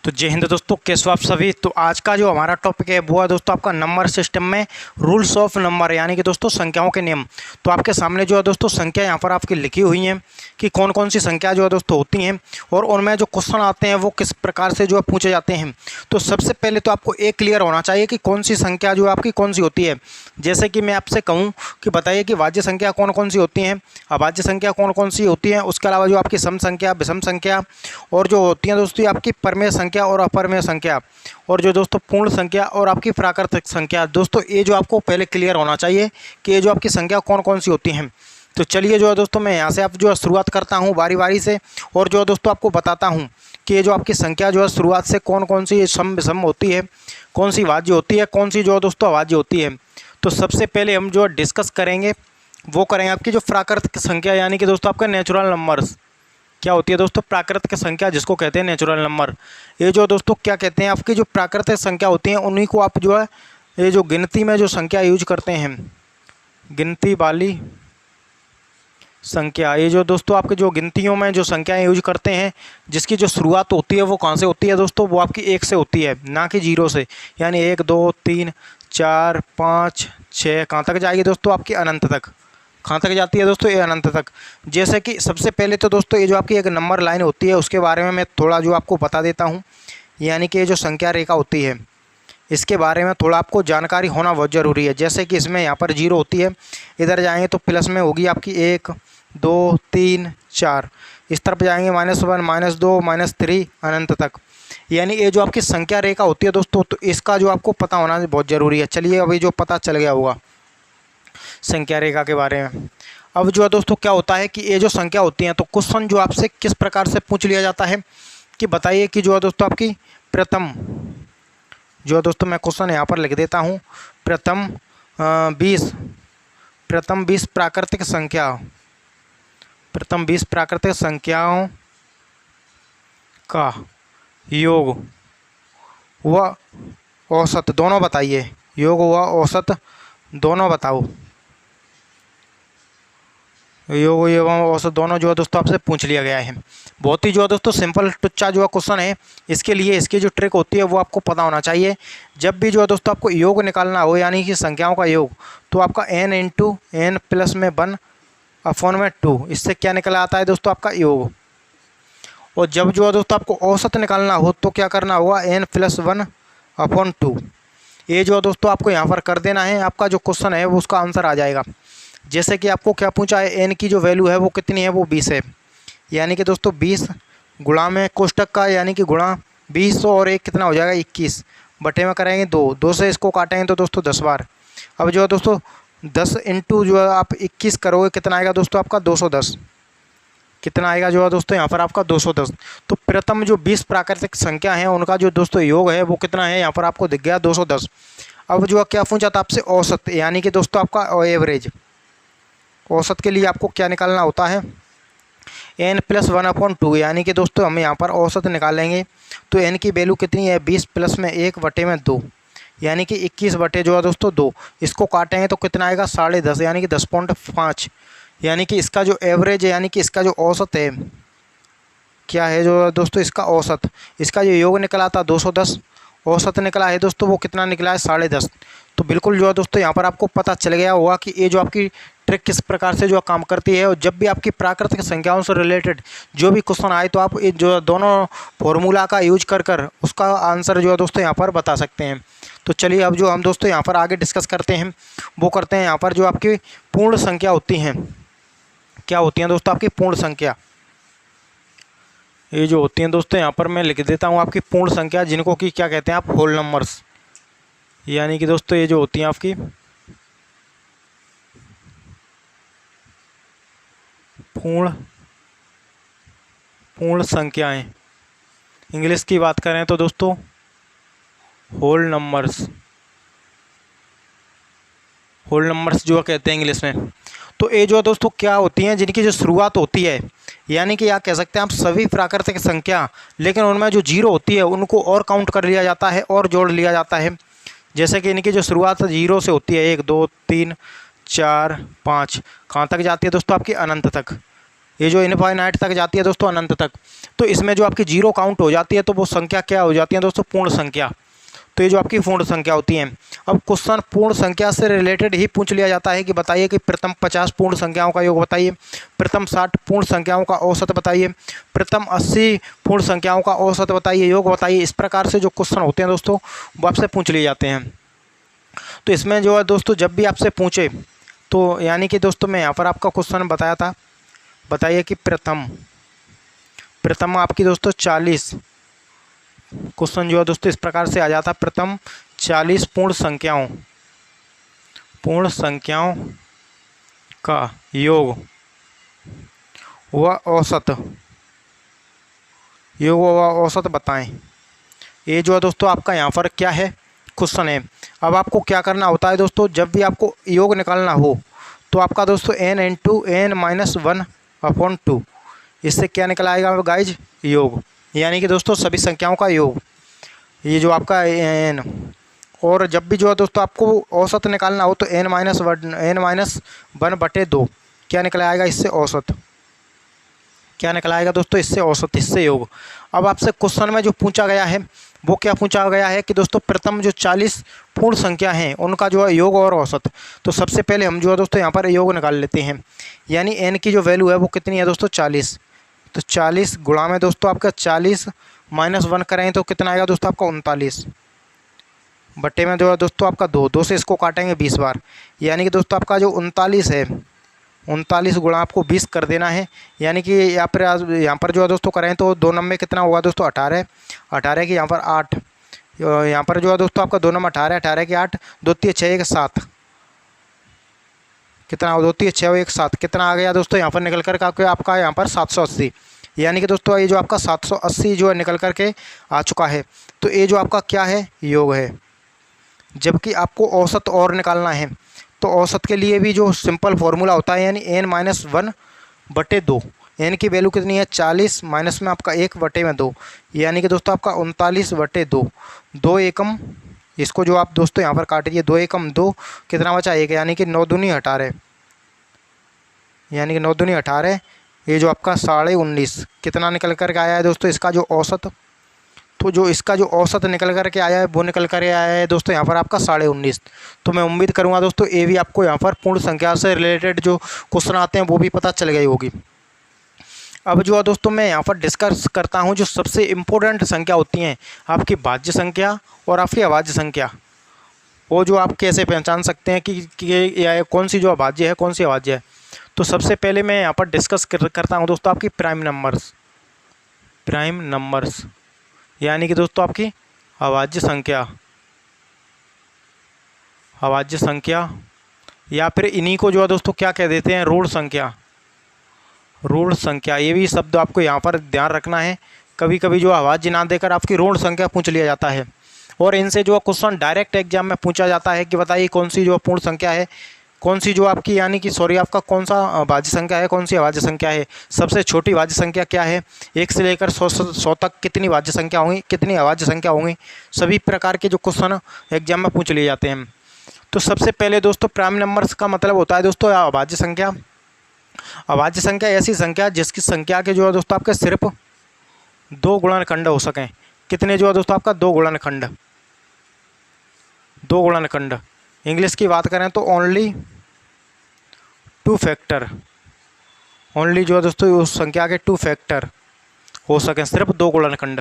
तो जय हिंद दोस्तों, कैसे हो आप सभी। तो आज का जो हमारा टॉपिक है वो है दोस्तों आपका नंबर सिस्टम में रूल्स ऑफ नंबर, यानी कि दोस्तों संख्याओं के नियम। तो आपके सामने जो है दोस्तों संख्या यहाँ पर आपकी लिखी हुई हैं कि कौन कौन सी संख्या जो है दोस्तों होती हैं और उनमें जो क्वेश्चन आते हैं वो किस प्रकार से जो है पूछे जाते हैं। तो सबसे पहले तो आपको एक क्लियर होना चाहिए कि कौन सी संख्या जो है आपकी कौन सी होती है। जैसे कि मैं आपसे कहूँ कि बताइए कि वाज्य संख्या कौन कौन सी होती हैं, अभाज्य संख्या कौन कौन सी होती हैं, उसके अलावा जो आपकी सम संख्या, विषम संख्या और जो होती हैं दोस्तों आपकी परमेय संख्या और अपरमेय संख्या, और जो दोस्तों पूर्ण संख्या और आपकी प्राकृतिक संख्या। दोस्तों ये जो आपको पहले क्लियर होना चाहिए कि ये जो आपकी संख्या कौन कौन सी होती हैं। तो चलिए जो है दोस्तों मैं यहाँ से आप जो है शुरुआत करता हूँ बारी बारी से, और जो है दोस्तों आपको बताता हूँ कि ये जो आपकी संख्या जो है शुरुआत से कौन कौन सी सम विषम होती है, कौन सी वाज्य होती है, कौन सी जो है दोस्तों अवाज्य होती है। तो सबसे पहले हम जो डिस्कस करेंगे वो करेंगे आपकी जो प्राकृतिक संख्या, यानी कि दोस्तों आपका नेचुरल नंबर्स। क्या होती है दोस्तों प्राकृतिक संख्या, जिसको कहते हैं नेचुरल नंबर। ये जो दोस्तों क्या कहते हैं, आपकी जो प्राकृतिक संख्या होती हैं उन्हीं को आप जो है ये जो गिनती में जो संख्या यूज करते हैं, गिनती वाली संख्या। ये जो दोस्तों आपके जो गिनतियों में जो संख्याएं यूज करते हैं, जिसकी जो शुरुआत होती है वो कहाँ से होती है दोस्तों, वो आपकी 1 से होती है, ना कि 0 से। यानी 1 2 3 4 5 6 कहाँ तक जाएगी दोस्तों, आपकी अनंत तक। कहाँ तक जाती है दोस्तों, ये अनंत तक। जैसे कि सबसे पहले तो दोस्तों ये जो आपकी एक नंबर लाइन होती है उसके बारे में मैं थोड़ा जो आपको बता देता हूँ। यानी कि ये जो संख्या रेखा होती है इसके बारे में थोड़ा आपको जानकारी होना बहुत ज़रूरी है। जैसे कि इसमें यहाँ पर 0 होती है, इधर जाएंगे तो प्लस में होगी आपकी 1 2 3 4, इस तरफ जाएंगे -1 -2 -3 अनंत तक। यानी ये जो आपकी संख्या रेखा होती है दोस्तों, तो इसका जो आपको पता होना बहुत ज़रूरी है। चलिए अभी जो पता चल गया होगा संख्या रेखा के बारे में। अब जो है दोस्तों क्या होता है कि ये जो संख्या होती हैं तो क्वेश्चन जो आपसे किस प्रकार से पूछ लिया जाता है कि बताइए कि जो है दोस्तों आपकी प्रथम जो है दोस्तों, मैं क्वेश्चन यहाँ पर लिख देता हूँ, प्रथम 20 प्राकृतिक संख्या, प्रथम 20 प्राकृतिक संख्याओं का योग व औसत दोनों बताइए। योग व औसत दोनों बताओ। योग एवं औसत दोनों जो है दोस्तों आपसे पूछ लिया गया है। बहुत ही जो है दोस्तों सिंपल टुच्चा जो है क्वेश्चन है। इसके लिए इसकी जो ट्रिक होती है वो आपको पता होना चाहिए। जब भी जो है दोस्तों आपको योग निकालना हो, यानी कि संख्याओं का योग, तो आपका n इंटू एन प्लस में 1 अपॉन में 2, इससे क्या निकला आता है दोस्तों आपका योग। और जब जो है दोस्तों आपको औसत निकालना हो तो क्या करना होगा, n + 1 अपॉन 2। ये जो है दोस्तों आपको यहाँ पर कर देना है, आपका जो क्वेश्चन है वो उसका आंसर आ जाएगा। जैसे कि आपको क्या पूछा है, n की जो वैल्यू है वो कितनी है, वो 20 है। यानी कि दोस्तों 20 गुणा में कोष्टक का, यानी कि गुणा 20 और 1 कितना हो जाएगा 21, बटे में करेंगे 2 से इसको काटेंगे तो दोस्तों 10 बार। अब जो है दोस्तों 10 इंटू जो है आप 21 करोगे, कितना आएगा दोस्तों आपका 210। कितना आएगा जो है दोस्तों यहाँ पर आपका 210। तो प्रथम जो 20 प्राकृतिक संख्या हैं उनका जो दोस्तों योग है वो कितना है, यहाँ पर आपको दिख गया 210। अब जो क्या पूछा था आपसे, औसत, यानी कि दोस्तों आपका एवरेज। औसत के लिए आपको क्या निकालना होता है, n + 1 अपॉन 2, यानी कि दोस्तों हम यहाँ पर औसत निकालेंगे तो n की वैल्यू कितनी है, 20 प्लस में 1 बटे में 2, यानी कि 21 बटे जो है दोस्तों 2। इसको काटेंगे तो कितना आएगा 10.5, यानी कि 10.5। यानी कि इसका जो एवरेज है, यानी कि इसका जो औसत है, क्या है जो दोस्तों इसका औसत, इसका जो योग निकला था 210, औसत निकला है दोस्तों वो कितना निकला है 10.5। तो बिल्कुल जो है दोस्तों यहाँ पर आपको पता चल गया होगा कि ये जो आपकी ट्रिक किस प्रकार से जो काम करती है। और जब भी आपकी प्राकृतिक संख्याओं से रिलेटेड जो भी क्वेश्चन आए तो आप ये जो दोनों फॉर्मूला का यूज कर उसका आंसर जो है दोस्तों यहाँ पर बता सकते हैं। तो चलिए अब जो हम दोस्तों यहाँ पर आगे डिस्कस करते हैं वो करते हैं यहाँ पर जो आपकी पूर्ण संख्या होती हैं। क्या होती हैं दोस्तों आपकी पूर्ण संख्या, ये जो होती हैं दोस्तों यहाँ पर मैं लिख देता हूँ आपकी पूर्ण संख्या, जिनको कि क्या कहते हैं आप, होल नंबर्स। यानी कि दोस्तों ये जो होती हैं आपकी पूर्ण संख्याएं, इंग्लिश की बात करें तो दोस्तों होल नंबर्स, होल नंबर्स जो कहते हैं इंग्लिश में। तो ये जो दोस्तों क्या होती हैं, जिनकी जो शुरुआत होती है, यानी कि या कह सकते हैं आप सभी प्राकृतिक संख्या, लेकिन उनमें जो 0 होती है उनको और काउंट कर लिया जाता है और जोड़ लिया जाता है। जैसे कि इनकी जो शुरुआत 0 से होती है, 1 2 3 4 5, कहाँ तक जाती है दोस्तों आपकी अनंत तक। ये जो इनफाइनाइट तक जाती है दोस्तों, अनंत तक, तो इसमें जो आपकी जीरो काउंट हो जाती है तो वो संख्या क्या हो जाती है दोस्तों, पूर्ण संख्या। तो ये जो आपकी पूर्ण संख्या होती है। अब क्वेश्चन पूर्ण संख्या से रिलेटेड ही पूछ लिया जाता है कि बताइए कि प्रथम 50 पूर्ण संख्याओं का योग बताइए, प्रथम 60 पूर्ण संख्याओं का औसत बताइए, प्रथम 80 पूर्ण संख्याओं का औसत बताइए, योग बताइए। इस प्रकार से जो क्वेश्चन होते हैं दोस्तों वो आपसे पूछ लिए जाते हैं। तो इसमें जो है दोस्तों जब भी आपसे पूछे तो यानी कि दोस्तों मैं यहाँ पर आपका क्वेश्चन बताया था, बताइए कि प्रथम आपकी दोस्तों 40, क्वेश्चन जो है दोस्तों इस प्रकार से आ जाता, प्रथम 40 पूर्ण संख्याओं का योग व औसत बताएं। ये जो है दोस्तों आपका यहाँ पर क्या है, क्वेश्चन है। अब आपको क्या करना होता है दोस्तों, जब भी आपको योग निकालना हो तो आपका दोस्तों n/n-1/2, इससे क्या निकल आएगा गाइज, योग, यानी कि दोस्तों सभी संख्याओं का योग, ये जो आपका n। और जब भी जो है दोस्तों आपको औसत निकालना हो तो n-1/2 क्या निकल आएगा, इससे औसत, क्या निकल आएगा दोस्तों, इससे औसत, इससे योग। अब आपसे क्वेश्चन में जो पूछा गया है वो क्या पूछा गया है कि दोस्तों प्रथम जो 40 पूर्ण संख्या हैं उनका जो है योग और औसत। तो सबसे पहले हम जो है दोस्तों यहाँ पर योग निकाल लेते हैं, यानी n की जो वैल्यू है वो कितनी है दोस्तों, 40। तो 40 गुणा में दोस्तों आपका 40 -1 करें तो कितना आएगा दोस्तों आपका 39, बट्टे में जो है दोस्तों आपका 2 से इसको काटेंगे 20 बार, यानी कि दोस्तों आपका जो 39 है, 39 गुणा आपको 20 कर देना है, यानी कि यहाँ पर जो है दोस्तों करें तो 2 नंबर कितना होगा दोस्तों 18 की यहाँ पर 8, यहाँ पर जो है दोस्तों आपका 2 नंबर 18 की 8, 2 3 6 1 7, कितना 2 3 6 1 7 कितना आ गया दोस्तों यहाँ पर निकल कर आपका यहाँ पर 780, यानी कि दोस्तों ये जो आपका 780 जो है निकल कर के आ चुका है। तो ये जो आपका क्या है, योग है। जबकि आपको औसत और निकालना है तो औसत के लिए भी जो सिंपल फार्मूला होता है, यानी n-1/2, n की वैल्यू कितनी है 40, माइनस में आपका 1/2, यानी कि दोस्तों आपका 39/2, 2 एकम, इसको जो आप दोस्तों यहाँ पर काटिए, 2 एकम 2, कितना बचा 1, यानी कि 9 दूनी 18, यानी कि 9 दूनी 18, ये जो आपका 19.5 कितना निकल कर के आया है दोस्तों, इसका जो औसत। तो जो इसका जो औसत निकल कर के आया है वो निकल कर आया है दोस्तों यहाँ पर आपका 19.5। तो मैं उम्मीद करूँगा दोस्तों ये भी आपको यहाँ पर पूर्ण संख्या से रिलेटेड जो क्वेश्चन आते हैं वो भी पता चल गई होगी। अब जो है दोस्तों मैं यहाँ पर डिस्कस करता हूँ जो सबसे इम्पोर्टेंट संख्या होती हैं, आपकी भाज्य संख्या और आपकी अभाज्य संख्या। वो जो आप कैसे पहचान सकते हैं कि कौन सी जो अभाज्य है कौन सी अभाज्य है। तो सबसे पहले मैं यहाँ पर डिस्कस करता हूँ दोस्तों आपकी प्राइम नंबर्स, यानी कि दोस्तों आपकी अभाज्य संख्या, या फिर इन्हीं को जो है दोस्तों क्या कह देते हैं, ऋण संख्या। ये भी शब्द आपको यहाँ पर ध्यान रखना है। कभी कभी जो अभाज्य ना देकर आपकी ऋण संख्या पूछ लिया जाता है, और इनसे जो क्वेश्चन डायरेक्ट एग्जाम में पूछा जाता है कि बताइए कौन सी जो पूर्ण संख्या है, कौन सी जो आपकी यानी कि आपका कौन सा भाज्य संख्या है, कौन सी अभाज्य संख्या है, सबसे छोटी भाज्य संख्या क्या है, 1 से लेकर 100 तक कितनी भाज्य संख्या होंगी, कितनी अभाज्य संख्या होंगी। सभी प्रकार के जो क्वेश्चन एग्जाम में पूछ लिए जाते हैं। तो सबसे पहले दोस्तों प्राइम नंबर्स का मतलब होता है दोस्तों अभाज्य संख्या। अभाज्य संख्या ऐसी संख्या जिसकी संख्या के जो है दोस्तों आपके सिर्फ 2 गुणनखंड हो सकें। कितने जो है दोस्तों आपका 2 गुणनखंड। इंग्लिश की बात करें तो ओनली 2 फैक्टर, ओनली जो है दोस्तों उस संख्या के 2 फैक्टर हो सकें, सिर्फ 2 गुणनखंड।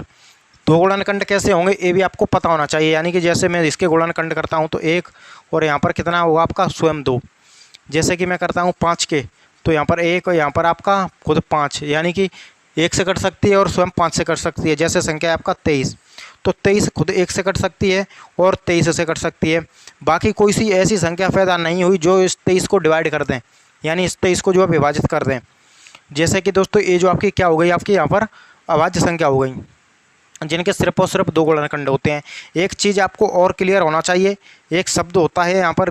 2 गुणनखंड कैसे होंगे ये भी आपको पता होना चाहिए, यानी कि जैसे मैं इसके गुणनखंड करता हूँ तो 1, और यहाँ पर कितना होगा आपका स्वयं 2। जैसे कि मैं करता हूँ 5 के, तो यहाँ पर 1 और यहाँ पर आपका खुद 5, यानी कि 1 से कट सकती है और स्वयं 5 से कट सकती है। जैसे संख्या है आपका 23, तो 23 खुद 1 से कट सकती है और 23 से कट सकती है। बाकी कोई सी ऐसी संख्या पैदा नहीं हुई जो इस 23 को डिवाइड कर दें, यानी इस 23 को जो है विभाजित कर दें। जैसे कि दोस्तों ये जो आपकी क्या हो गई, आपकी यहाँ पर अभाज्य संख्या हो गई, जिनके सिर्फ और सिर्फ 2 गुणनखंड होते हैं। एक चीज़ आपको और क्लियर होना चाहिए, एक शब्द होता है यहाँ पर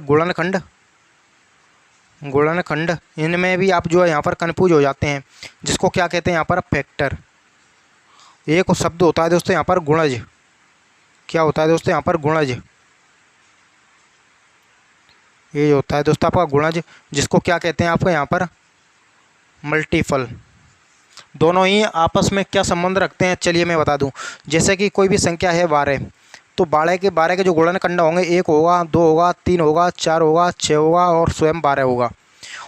गुणनखंड, इनमें भी आप जो है यहाँ पर कन्फ्यूज हो जाते हैं, जिसको क्या कहते हैं यहाँ पर फैक्टर। एक शब्द होता है दोस्तों यहाँ पर गुणज, क्या होता है दोस्तों यहाँ पर गुणज, ये होता है दोस्तों आपका गुणज, जिसको क्या कहते हैं आपको यहाँ पर मल्टीपल। दोनों ही आपस में क्या संबंध रखते हैं, चलिए मैं बता दूं। जैसे कि कोई भी संख्या है 12, तो 12 के जो गुणनखंड होंगे 1 होगा, 2 होगा, 3 होगा, 4 होगा, 6 होगा और स्वयं 12 होगा।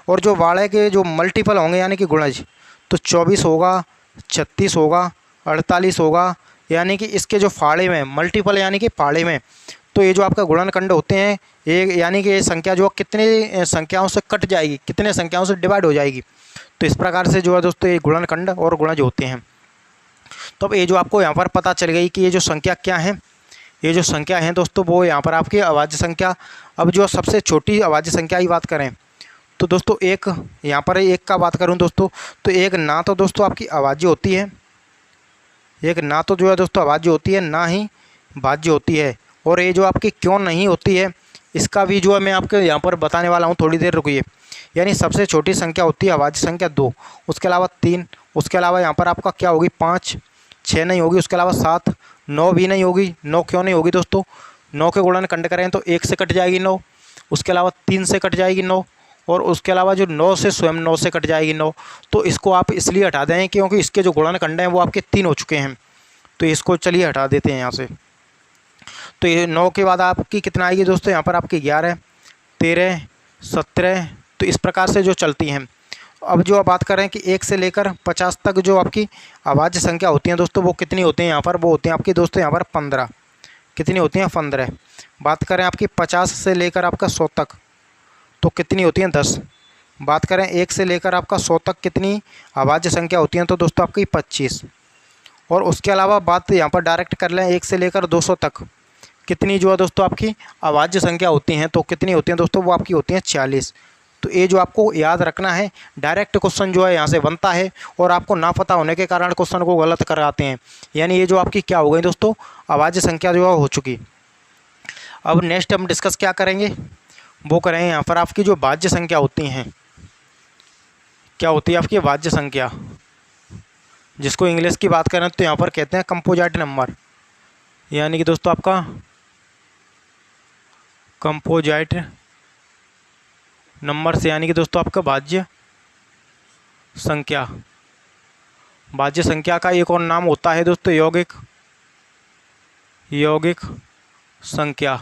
और जो 12 के जो मल्टीपल होंगे यानी कि गुणज, तो 24 होगा, 36 होगा, 48 होगा, यानी कि इसके जो फाड़े में मल्टीपल यानी कि फाड़े में, तो ये जो आपका गुणनखंड होते हैं ये, यानी कि ये संख्या जो कितने संख्याओं से कट जाएगी, कितने संख्याओं से डिवाइड हो जाएगी। तो इस प्रकार से जो है दोस्तों ये गुणनखंड और गुणज होते हैं। तो अब ये जो आपको यहाँ पर पता चल गई कि ये जो संख्या क्या है, ये जो संख्या है दोस्तों वो यहाँ पर आपकी अभाज्य संख्या। अब जो सबसे छोटी अभाज्य संख्या की बात करें तो दोस्तों एक, यहाँ पर एक का बात करूँ दोस्तों, तो एक ना तो दोस्तों आपकी अभाज्य होती है, एक ना तो जो है दोस्तों अभाज्य होती है, ना ही भाज्य होती है। और ये जो आपकी क्यों नहीं होती है इसका भी जो है मैं आपके यहाँ पर बताने वाला हूँ, थोड़ी देर रुकिए। यानी सबसे छोटी संख्या होती है अभाज्य संख्या 2, उसके अलावा 3, उसके अलावा यहाँ पर आपका क्या होगी 5, 6 नहीं होगी, उसके अलावा 7, 9 भी नहीं होगी। 9 क्यों नहीं होगी दोस्तों, 9 के गुणनखंड करें तो 1 से कट जाएगी 9, उसके अलावा 3 से कट जाएगी 9, और उसके अलावा जो 9 से स्वयं 9 से कट जाएगी 9। तो इसको आप इसलिए हटा दें क्योंकि इसके जो गुणनखंड हैं वो आपके 3 हो चुके हैं, तो इसको चलिए हटा देते हैं यहाँ से। तो ये 9 के बाद आपकी कितना आएगी दोस्तों, यहाँ पर आपकी 11, 13, 17, तो इस प्रकार से जो चलती हैं। अब जो आप बात करें कि 1 से लेकर 50 तक जो आपकी अभाज्य संख्या होती हैं दोस्तों वो कितनी होती हैं, यहाँ पर वो होती हैं आपकी दोस्तों यहाँ पर 15। कितनी होती हैं 15। बात करें आपकी 50 से लेकर आपका 100 तक तो कितनी होती हैं 10। बात करें 1 से लेकर आपका 100 तक कितनी अभाज्य संख्या होती हैं तो दोस्तों आपकी 25। और उसके अलावा बात यहाँ पर डायरेक्ट कर लें 1 से लेकर 200 तक कितनी जो है दोस्तों आपकी अभाज्य संख्या होती हैं, तो कितनी होती हैं दोस्तों, वो आपकी होती हैं 40। तो ये जो आपको याद रखना है, डायरेक्ट क्वेश्चन जो है यहाँ से बनता है और आपको ना पता होने के कारण क्वेश्चन को गलत कराते हैं। यानी ये जो आपकी क्या हो गई दोस्तों, अभाज्य संख्या जो है हो चुकी। अब नेक्स्ट हम डिस्कस क्या करेंगे, वो करेंगे यहाँ पर आपकी जो भाज्य संख्या होती हैं, क्या होती है आपकी भाज्य संख्या, जिसको इंग्लिश की बात करें तो यहाँ पर कहते हैं कंपोजिट नंबर। यानी कि दोस्तों आपका कंपोजिट नंबर से, यानी कि दोस्तों आपका भाज्य संख्या। भाज्य संख्या का एक और नाम होता है दोस्तों यौगिक संख्या।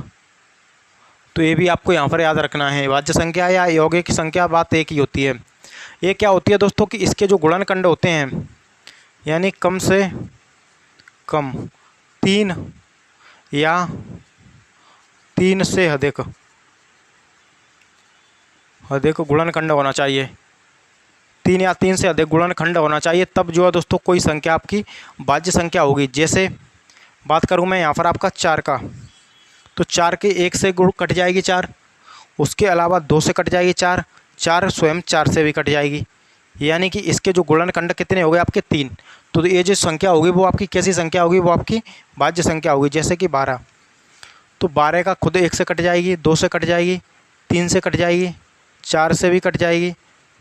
तो ये भी आपको यहाँ पर याद रखना है, भाज्य संख्या या यौगिक संख्या बात एक ही होती है। ये क्या होती है दोस्तों कि इसके जो गुणनखंड होते हैं, यानी कम से कम 3 या 3 से अधिक गुणनखंड होना चाहिए, 3 या 3 से अधिक गुणनखंड होना चाहिए, तब जो है दोस्तों कोई संख्या आपकी भाज्य संख्या होगी। जैसे बात करूं मैं यहाँ पर आपका 4 का, तो 4 के 1 से गुण कट जाएगी 4, उसके अलावा 2 से कट जाएगी 4, 4 स्वयं 4 से भी कट जाएगी, यानी कि इसके जो गुणनखंड कितने हो गए आपके 3। तो ये जो संख्या होगी वो आपकी कैसी संख्या होगी, वो आपकी भाज्य संख्या होगी। जैसे कि 12, तो 12 का खुद 1 से कट जाएगी, 2 से कट जाएगी, 3 से कट जाएगी, 4 से भी कट जाएगी,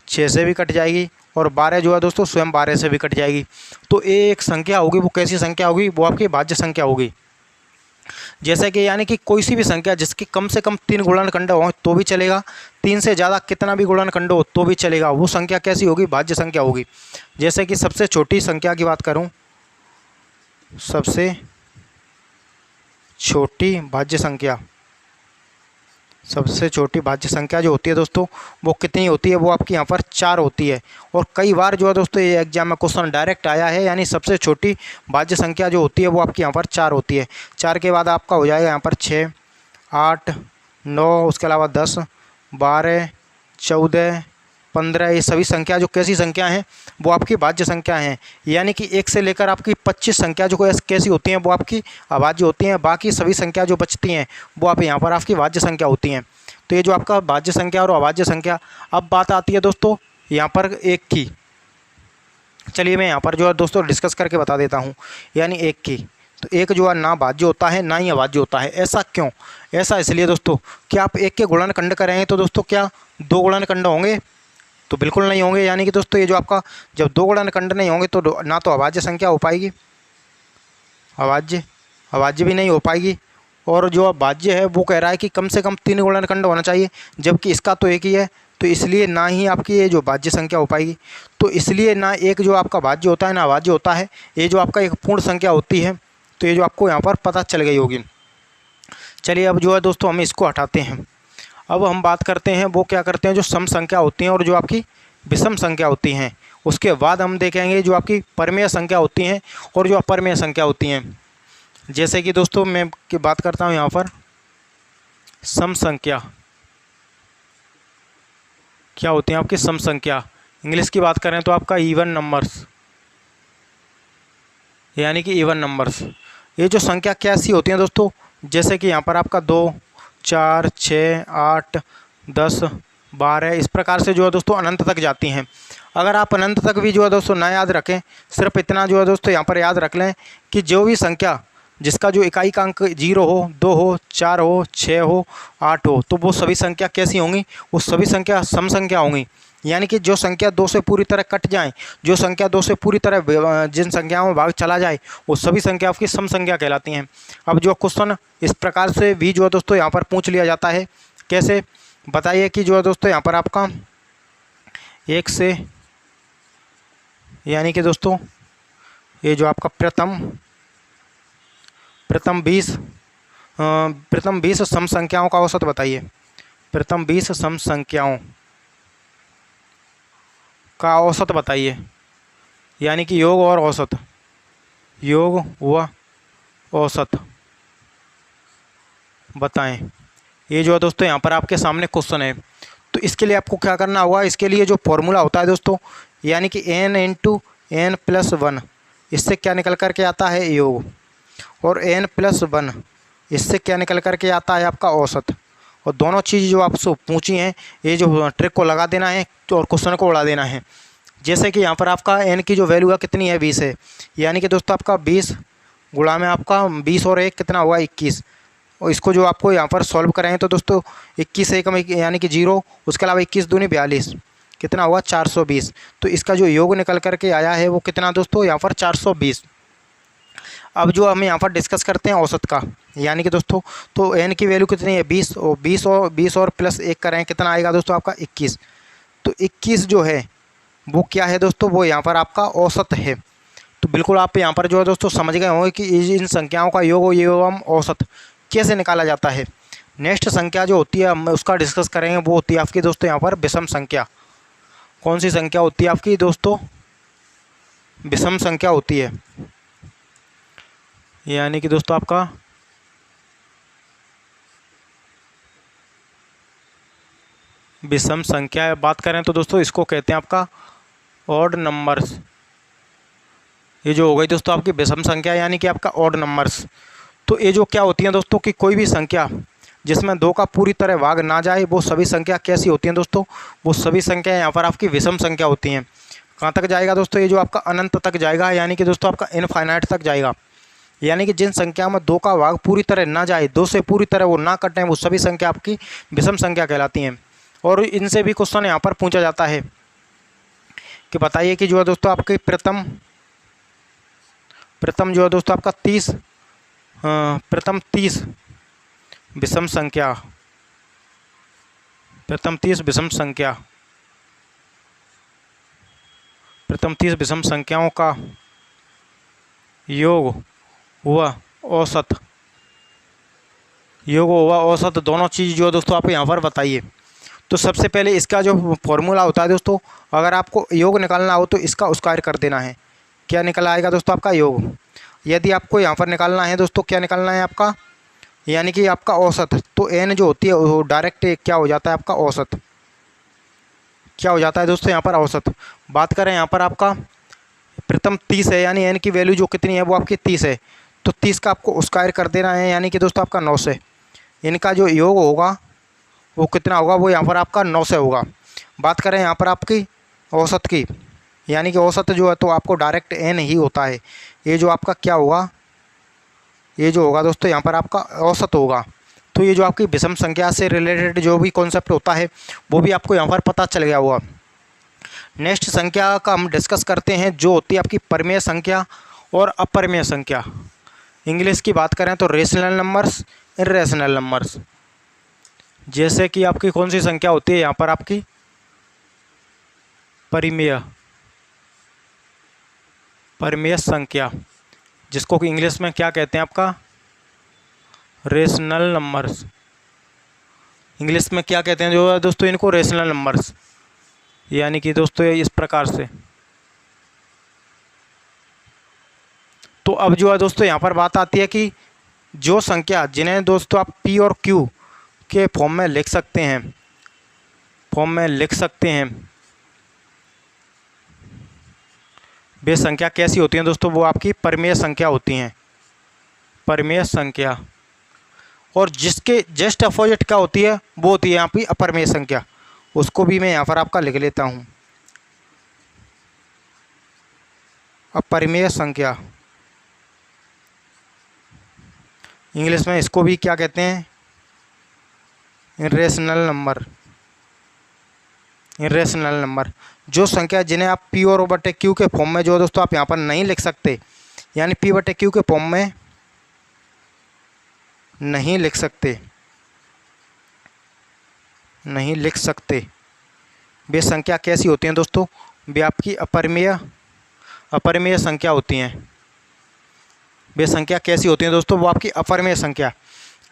6 से भी कट जाएगी, और 12 जो है दोस्तों स्वयं 12 से भी कट जाएगी। तो एक संख्या होगी वो कैसी संख्या होगी, वो आपकी भाज्य संख्या होगी। जैसे कि यानी कि कोई सी भी संख्या जिसकी कम से कम 3 गुणनखंड हो तो भी चलेगा, 3 से ज़्यादा कितना भी गुणनखंड हो तो भी चलेगा, वो संख्या कैसी होगी, भाज्य संख्या होगी। जैसे कि सबसे छोटी संख्या की बात करूं, सबसे छोटी भाज्य संख्या, सबसे छोटी भाज्य संख्या जो होती है दोस्तों वो कितनी होती है, वो आपकी यहाँ पर 4 होती है। और कई बार जो है दोस्तों ये एग्जाम में क्वेश्चन डायरेक्ट आया है, यानी सबसे छोटी भाज्य संख्या जो होती है वो आपकी यहाँ पर 4 होती है। 4 के बाद आपका हो जाएगा यहाँ पर 6, 8, 9, उसके अलावा 10, 12, 14, 15, ये सभी संख्या जो कैसी संख्या हैं वो आपकी भाज्य संख्या हैं। यानी कि 1 से लेकर आपकी 25 संख्या जो कैसी होती हैं वो आपकी अभाज्य होती हैं, बाकी सभी संख्या जो बचती हैं वो आप यहाँ पर आपकी भाज्य संख्या होती हैं। तो ये जो आपका भाज्य संख्या और अभाज्य संख्या। अब बात आती है दोस्तों यहाँ पर एक की, चलिए मैं यहाँ पर जो है दोस्तों डिस्कस करके बता देता हूँ। यानी एक की, तो एक जो है ना भाज्य होता है ना ही अभाज्य होता है। ऐसा क्यों, ऐसा इसलिए दोस्तों कि आप एक के गुणनखंड करेंगे तो दोस्तों क्या 2 गुणनखंड होंगे, तो बिल्कुल नहीं होंगे। यानी कि दोस्तों ये जो आपका जब 2 गुणनखंड नहीं होंगे तो ना तो अभाज्य संख्या हो पाएगी, अभाज्य भी नहीं हो पाएगी। और जो भाज्य है वो कह रहा है कि कम से कम 3 गुणनखंड होना चाहिए, जबकि इसका तो एक ही है, तो इसलिए ना ही आपकी ये जो भाज्य संख्या हो पाएगी। तो इसलिए ना एक जो आपका भाज्य होता है ना अभाज्य होता है, ये जो आपका एक पूर्ण संख्या होती है। तो ये जो आपको यहाँ पर पता चल गई होगी। चलिए अब जो है दोस्तों हम इसको हटाते हैं। अब हम बात करते हैं वो क्या करते हैं, जो सम संख्या होती हैं और जो आपकी विषम संख्या होती हैं। उसके बाद हम देखेंगे जो आपकी परमेय संख्या होती हैं और जो अपरमेय संख्या होती हैं। जैसे कि दोस्तों मैं की बात करता हूँ यहाँ पर सम संख्या क्या होती है, आपकी सम संख्या। इंग्लिश की बात करें तो आपका इवन नंबर्स, यानी कि इवन नंबर्स। ये जो संख्या कैसी होती हैं दोस्तों, जैसे कि यहाँ पर आपका 2, 4, 6, 8, 10, 12 इस प्रकार से जो है दोस्तों अनंत तक जाती हैं। अगर आप अनंत तक भी जो है दोस्तों ना याद रखें, सिर्फ इतना जो है दोस्तों यहाँ पर याद रख लें कि जो भी संख्या जिसका जो इकाई का अंक 0 हो, 2 हो, 4 हो, 6 हो, 8 हो, तो वो सभी संख्या कैसी होंगी, वो सभी संख्या सम संख्या होंगी। यानी कि जो संख्या 2 से पूरी तरह कट जाए, जो संख्या 2 से पूरी तरह जिन संख्याओं में भाग चला जाए, वो सभी संख्या आपकी सम संख्या कहलाती हैं। अब जो क्वेश्चन इस प्रकार से भी जो है दोस्तों यहाँ पर पूछ लिया जाता है। कैसे बताइए कि जो है दोस्तों यहाँ पर आपका 1 से, यानी कि दोस्तों ये जो आपका प्रथम 20 सम संख्याओं का औसत बताइए। प्रथम 20 सम संख्याओं का औसत बताइए, यानी कि योग और औसत, योग व औसत बताएं। ये जो है दोस्तों यहाँ पर आपके सामने क्वेश्चन है। तो इसके लिए आपको क्या करना होगा, इसके लिए जो फॉर्मूला होता है दोस्तों, यानी कि n × n+1, इससे क्या निकल कर के आता है योग, और n+1 इससे क्या निकल कर के आता है आपका औसत। और दोनों चीज़ जो आपसे पूछी हैं, ये जो ट्रिक को लगा देना है और क्वेश्चन को उड़ा देना है। जैसे कि यहाँ पर आपका n की जो वैल्यू है कितनी है, 20 है, यानी कि दोस्तों आपका 20 गुणा में आपका 20 और 1 कितना हुआ, 21। और इसको जो आपको यहाँ पर सॉल्व कराएं तो दोस्तों 21 1 यानी कि 0, उसके अलावा 21 दूनी 42, कितना हुआ 420। तो इसका जो योग निकल कर के आया है वो कितना दोस्तों, यहाँ पर 420। अब जो हम यहाँ पर डिस्कस करते हैं औसत का, यानी कि दोस्तों तो n की वैल्यू कितनी है, 20, और 20 और प्लस 1 करें कितना आएगा दोस्तों आपका 21। तो 21 जो है वो क्या है दोस्तों, वो यहाँ पर आपका औसत है। तो बिल्कुल आप यहाँ पर जो है दोस्तों समझ गए होंगे कि इन संख्याओं का योग एवं औसत कैसे निकाला जाता है। नेक्स्ट संख्या जो होती है हम उसका डिस्कस करेंगे, वो होती है आपकी दोस्तों यहाँ पर विषम संख्या। कौन सी संख्या होती है आपकी दोस्तों, विषम संख्या होती है, यानी कि दोस्तों आपका विषम संख्या बात करें तो दोस्तों इसको कहते हैं आपका ऑड नंबर्स। ये जो हो गई दोस्तों आपकी विषम संख्या, यानी कि आपका ऑड नंबर्स। तो ये जो क्या होती हैं दोस्तों कि कोई भी संख्या जिसमें 2 का पूरी तरह भाग ना जाए, वो सभी संख्या कैसी होती हैं दोस्तों, वो सभी संख्या यहाँ पर आपकी विषम संख्या होती हैं। कहाँ तक जाएगा दोस्तों, ये जो आपका अनंत तक जाएगा, यानी कि दोस्तों आपका इनफाइनाइट तक जाएगा। यानी कि जिन संख्या में 2 का भाग पूरी तरह ना जाए, 2 से पूरी तरह वो ना कटें, वो सभी संख्या आपकी विषम संख्या कहलाती हैं। और इनसे भी क्वेश्चन यहाँ पर पूछा जाता है कि बताइए कि जो है दोस्तों आपकी प्रथम जो है दोस्तों आपका 30 विषम संख्या, प्रथम 30 विषम संख्याओं का योग व औसत दोनों चीज़ जो है दोस्तों आप यहाँ पर बताइए। तो सबसे पहले इसका जो फॉर्मूला होता है दोस्तों, अगर आपको योग निकालना हो तो इसका स्क्वायर कर देना है। क्या निकल आएगा दोस्तों आपका योग। यदि आपको यहाँ पर निकालना है दोस्तों, क्या निकालना है आपका, यानी कि आपका औसत, तो n जो होती है वो डायरेक्ट क्या हो जाता है आपका औसत, क्या हो जाता है दोस्तों यहाँ पर औसत। बात करें यहाँ पर आपका प्रथम 30 है, यानी n की वैल्यू जो कितनी है वो आपकी 30 है, तो 30 का आपको स्क्वायर कर देना है, यानी कि दोस्तों आपका 9 से। इनका जो योग होगा वो कितना होगा, वो यहाँ पर आपका 9 से होगा। बात करें यहाँ पर आपकी औसत की, यानी कि औसत जो है तो आपको डायरेक्ट n ही होता है। ये जो आपका क्या होगा, ये जो होगा दोस्तों यहाँ पर आपका औसत होगा। तो ये जो आपकी विषम संख्या से रिलेटेड जो भी कॉन्सेप्ट होता है वो भी आपको यहाँ पर पता चल गया होगा। नेक्स्ट संख्या का हम डिस्कस करते हैं, जो होती है आपकी परमेय संख्या और अपरमेय संख्या। इंग्लिश की बात करें तो रेशनल नंबर्स, इर्रेशनल नंबर्स। जैसे कि आपकी कौन सी संख्या होती है यहाँ पर आपकी परिमेय परिमेय संख्या, जिसको कि इंग्लिश में क्या कहते हैं आपका, रेशनल नंबर्स। इंग्लिश में क्या कहते हैं जो है दोस्तों इनको, रेशनल नंबर्स। यानी कि दोस्तों इस प्रकार से। तो अब जो है दोस्तों यहाँ पर बात आती है कि जो संख्या जिन्हें दोस्तों आप पी और क्यू के फॉर्म में लिख सकते हैं, वे संख्या कैसी होती हैं दोस्तों, वो आपकी परिमेय संख्या होती हैं, परिमेय संख्या। और जिसके जस्ट अपोजिट क्या होती है, वो होती है यहाँ की अपरिमेय संख्या। उसको भी मैं यहाँ पर आपका लिख लेता हूँ, अपरिमेय संख्या। इंग्लिश में इसको भी क्या कहते हैं, इरेशनल नंबर। इरेशनल नंबर जो संख्या जिन्हें आप पी और बटे क्यू के फॉर्म में जो दोस्तों आप यहाँ पर नहीं लिख सकते, यानी पी बटे क्यू के फॉर्म में नहीं लिख सकते, वे संख्या कैसी होती हैं दोस्तों, वे आपकी अपरिमेय संख्या होती हैं। वे संख्या कैसी होती हैं दोस्तों, वो आपकी अपरिमेय संख्या।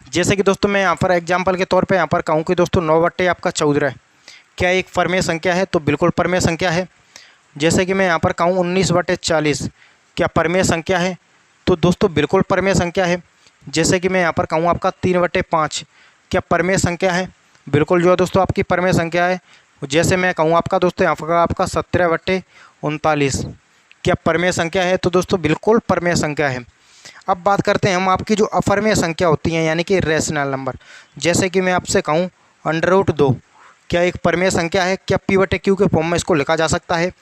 जैसे कि दोस्तों मैं यहाँ पर एग्जाम्पल के तौर पे यहाँ पर कहूँ कि दोस्तों 9 बटे आपका 14 क्या एक परिमेय संख्या है, तो बिल्कुल परिमेय संख्या है। जैसे कि मैं यहाँ पर कहूँ 19 बटे 40 क्या परिमेय संख्या है, तो दोस्तों बिल्कुल परिमेय संख्या है। जैसे कि मैं यहाँ पर कहूँ आपका 3 बटे 5 क्या परिमेय संख्या है, बिल्कुल जो है दोस्तों आपकी परिमेय संख्या है। जैसे मैं कहूँ आपका दोस्तों यहाँ पर आपका 17 बटे 39 क्या परिमेय संख्या है, तो दोस्तों बिल्कुल परिमेय संख्या है। अब बात करते हैं हम आपकी जो अपरिमेय संख्या होती हैं, यानी कि रेशनल नंबर। जैसे कि मैं आपसे कहूँ √2 क्या एक परिमेय संख्या है, क्या पी बटे क्यू के फॉर्म में इसको लिखा जा सकता है,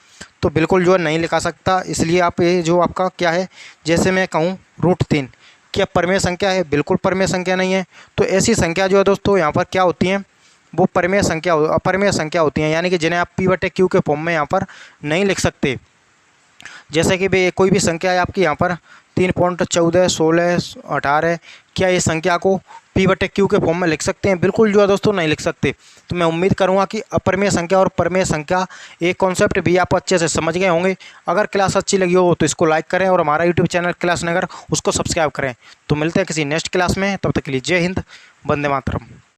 तो बिल्कुल जो है नहीं लिखा सकता। इसलिए आप ये जो आपका क्या है, जैसे मैं कहूँ √3 क्या परिमेय संख्या है, बिल्कुल परिमेय संख्या नहीं है। तो ऐसी संख्या जो है दोस्तों यहाँ पर क्या होती हैं, वो परिमेय संख्या अपरिमेय संख्या होती हैं, यानी कि जिन्हें आप पी बटे क्यू के फॉर्म में यहाँ पर नहीं लिख सकते। जैसे कि भाई कोई भी संख्या है आपकी यहाँ पर 3.14 16 18 क्या ये संख्या को पी बटे क्यू के फॉर्म में लिख सकते हैं, बिल्कुल जो है दोस्तों नहीं लिख सकते। तो मैं उम्मीद करूंगा कि अपरिमेय संख्या और परिमेय संख्या एक कॉन्सेप्ट भी आप अच्छे से समझ गए होंगे। अगर क्लास अच्छी लगी हो तो इसको लाइक करें और हमारा यूट्यूब चैनल क्लास नगर उसको सब्सक्राइब करें। तो मिलते हैं किसी नेक्स्ट क्लास में, तब तक के लिए जय हिंद, वंदे मातरम।